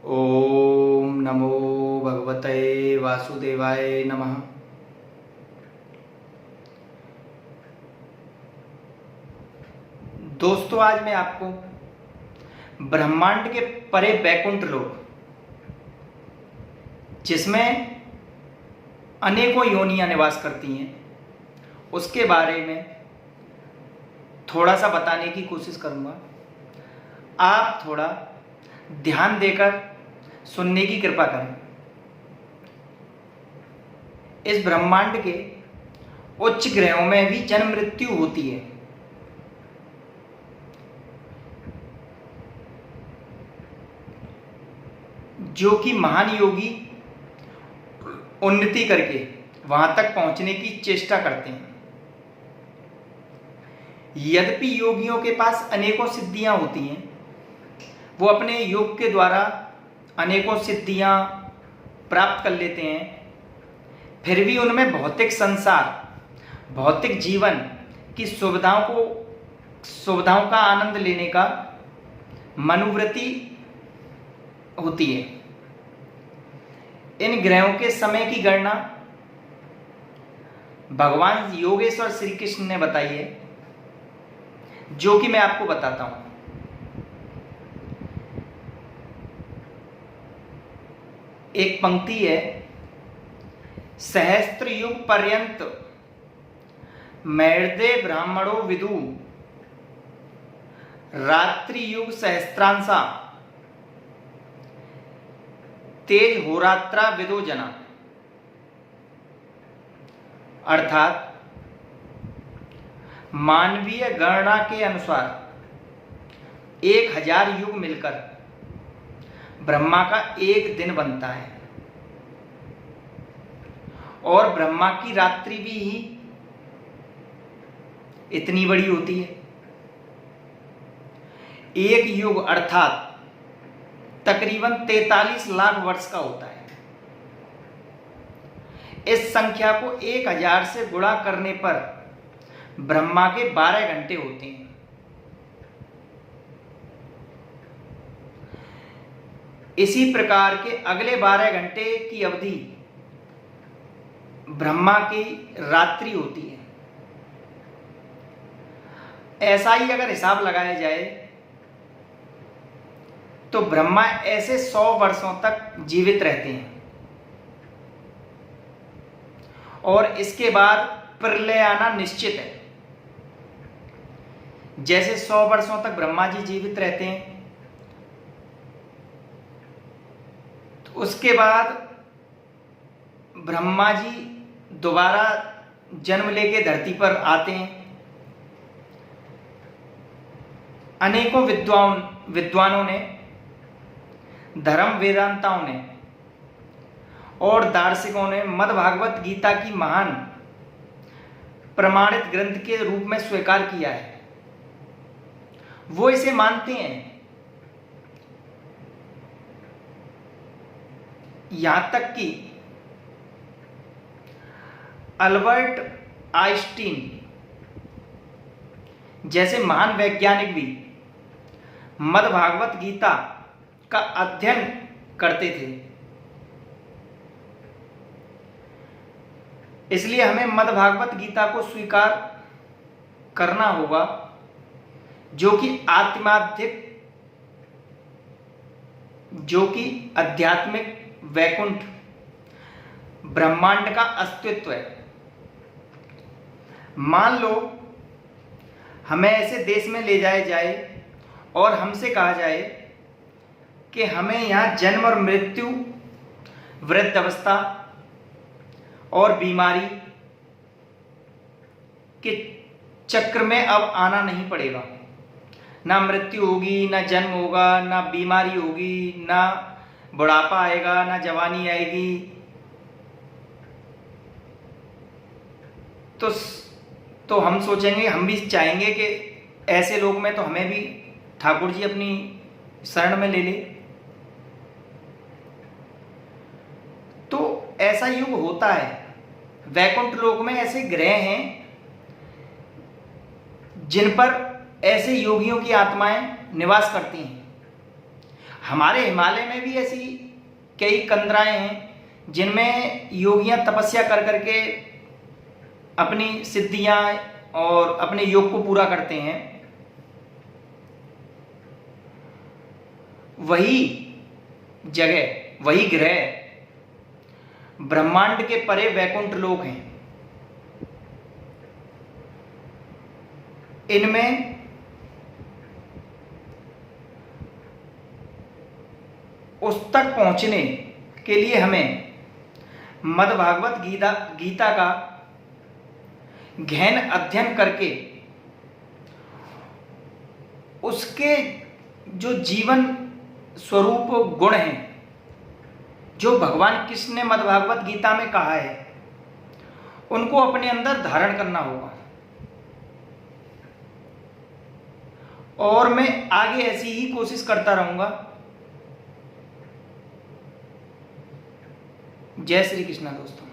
ओम नमो भगवते वासुदेवाय नमः। दोस्तों, आज मैं आपको ब्रह्मांड के परे वैकुंठ लोक, जिसमें अनेकों योनियां निवास करती हैं, उसके बारे में थोड़ा सा बताने की कोशिश करूंगा। आप थोड़ा ध्यान देकर सुनने की कृपा करें। इस ब्रह्मांड के उच्च ग्रहों में भी जन्म मृत्यु होती है। जो कि महान योगी उन्नति करके वहां तक पहुंचने की चेष्टा करते हैं। यद्यपि योगियों के पास अनेकों सिद्धियां होती हैं, वो अपने योग के द्वारा अनेकों सिद्धियां प्राप्त कर लेते हैं, फिर भी उनमें भौतिक संसार, भौतिक जीवन की सुविधाओं का आनंद लेने का मनोवृत्ति होती है। इन ग्रहों के समय की गणना भगवान योगेश्वर श्री कृष्ण ने बताई है, जो कि मैं आपको बताता हूं। एक पंक्ति है, सहस्त्र युग पर्यंत मैर्दे ब्राह्मणो विदु, रात्रि युग सहस्त्रांशा, तेज होरात्रा विदो जना। अर्थात मानवीय गणना के अनुसार 1000 युग मिलकर ब्रह्मा का एक दिन बनता है, और ब्रह्मा की रात्रि भी ही इतनी बड़ी होती है। एक युग अर्थात तकरीबन 43 लाख वर्ष का होता है। इस संख्या को 1000 से गुणा करने पर ब्रह्मा के 12 घंटे होते हैं। इसी प्रकार के अगले 12 घंटे की अवधि ब्रह्मा की रात्रि होती है। ऐसा ही अगर हिसाब लगाया जाए तो ब्रह्मा ऐसे 100 वर्षों तक जीवित रहते हैं, और इसके बाद प्रलय आना निश्चित है। जैसे 100 वर्षों तक ब्रह्मा जी जीवित रहते हैं, तो उसके बाद ब्रह्मा जी दोबारा जन्म लेके धरती पर आते हैं। अनेकों विद्वानों ने, धर्म वेदांताओं ने और दार्शनिकों ने मद्भागवत गीता की महान प्रमाणित ग्रंथ के रूप में स्वीकार किया है। वो इसे मानते हैं। यहां तक कि अल्बर्ट आइंस्टीन जैसे महान वैज्ञानिक भी मद्भागवत गीता का अध्ययन करते थे। इसलिए हमें मद्भागवत गीता को स्वीकार करना होगा, जो कि आध्यात्मिक वैकुंठ ब्रह्मांड का अस्तित्व है। मान लो हमें ऐसे देश में ले जाया जाए और हमसे कहा जाए कि हमें यहाँ जन्म और मृत्यु, वृद्धावस्था और बीमारी के चक्र में अब आना नहीं पड़ेगा। ना मृत्यु होगी, ना जन्म होगा, ना बीमारी होगी, ना बुढ़ापा आएगा, ना जवानी आएगी। तो हम सोचेंगे, हम भी चाहेंगे कि ऐसे लोग में तो हमें भी ठाकुर जी अपनी शरण में ले ले। तो ऐसा युग होता है। वैकुंठ लोक में ऐसे ग्रह हैं जिन पर ऐसे योगियों की आत्माएं निवास करती हैं। हमारे हिमालय में भी ऐसी कई कंदराएं हैं जिनमें योगियां तपस्या कर करके अपनी सिद्धियां और अपने योग को पूरा करते हैं। वही जगह, वही ग्रह ब्रह्मांड के परे वैकुंठ लोक हैं। इनमें उस तक पहुंचने के लिए हमें मद्भागवत गीता का गहन अध्ययन करके उसके जो जीवन स्वरूप गुण हैं, जो भगवान कृष्ण ने मद्भागवत गीता में कहा है, उनको अपने अंदर धारण करना होगा। और मैं आगे ऐसी ही कोशिश करता रहूंगा। जय श्री कृष्ण दोस्तों।